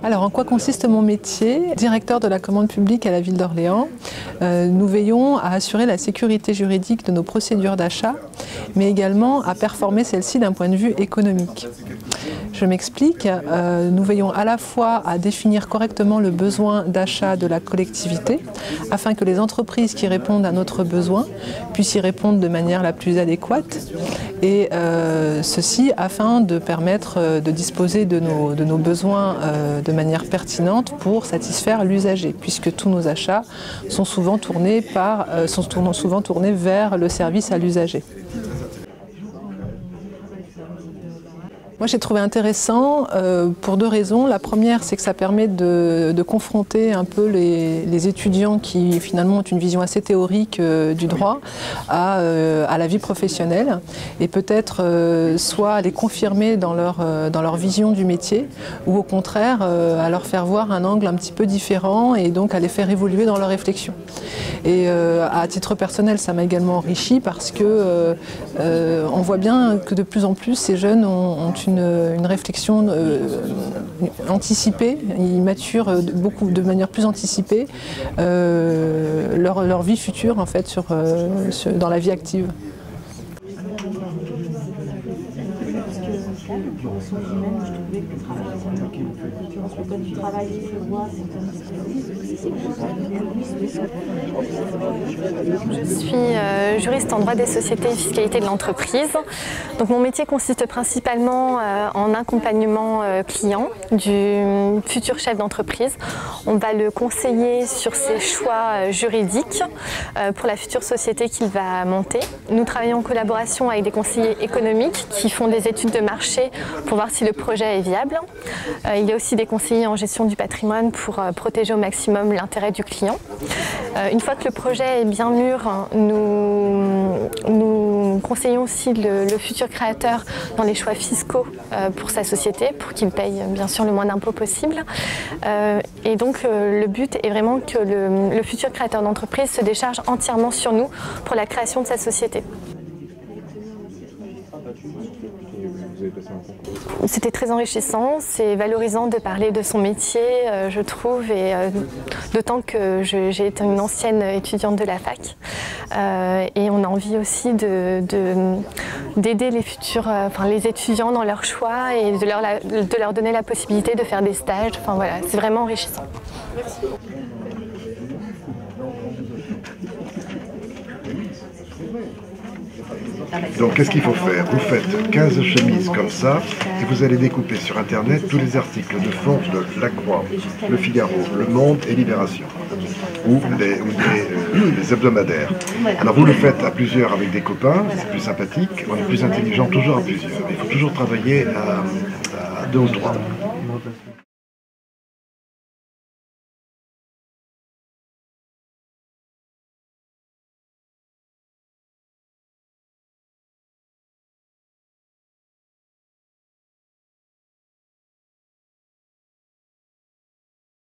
Alors, en quoi consiste mon métier? Directeur de la commande publique à la ville d'Orléans, nous veillons à assurer la sécurité juridique de nos procédures d'achat, mais également à performer celles-ci d'un point de vue économique. Je m'explique, nous veillons à la fois à définir correctement le besoin d'achat de la collectivité, afin que les entreprises qui répondent à notre besoin puissent y répondre de manière la plus adéquate, et ceci afin de permettre de disposer de nos besoins de manière pertinente pour satisfaire l'usager, puisque tous nos achats sont souvent tournés vers le service à l'usager. Moi, j'ai trouvé intéressant pour deux raisons. La première, c'est que ça permet de confronter un peu les étudiants qui finalement ont une vision assez théorique du droit à la vie professionnelle, et peut-être soit à les confirmer dans leur vision du métier, ou au contraire à leur faire voir un angle un petit peu différent et donc à les faire évoluer dans leur réflexion. Et à titre personnel, ça m'a également enrichi parce que on voit bien que de plus en plus ces jeunes ont une réflexion anticipée, ils maturent de manière plus anticipée leur vie future en fait dans la vie active. Je suis juriste en droit des sociétés et fiscalité de l'entreprise. Donc mon métier consiste principalement en accompagnement client du futur chef d'entreprise. On va le conseiller sur ses choix juridiques pour la future société qu'il va monter. Nous travaillons en collaboration avec des conseillers économiques qui font des études de marché pour voir si le projet est viable. Il y a aussi des conseillers en gestion du patrimoine pour protéger au maximum l'intérêt du client. Une fois que le projet est bien mûr, nous conseillons aussi le futur créateur dans les choix fiscaux pour sa société, pour qu'il paye bien sûr le moins d'impôts possible. Et donc le but est vraiment que le futur créateur d'entreprise se décharge entièrement sur nous pour la création de sa société. C'était très enrichissant, c'est valorisant de parler de son métier, je trouve, et d'autant que j'ai été une ancienne étudiante de la fac. Et on a envie aussi d'aider les étudiants dans leurs choix et de leur donner la possibilité de faire des stages. Enfin voilà, c'est vraiment enrichissant. Merci. Donc qu'est-ce qu'il faut faire? Vous faites 15 chemises comme ça et vous allez découper sur internet tous les articles de fond de La Croix, Le Figaro, Le Monde et Libération, ou les hebdomadaires. Alors vous le faites à plusieurs avec des copains, c'est plus sympathique, on est plus intelligent toujours à plusieurs. Il faut toujours travailler à deux ou trois.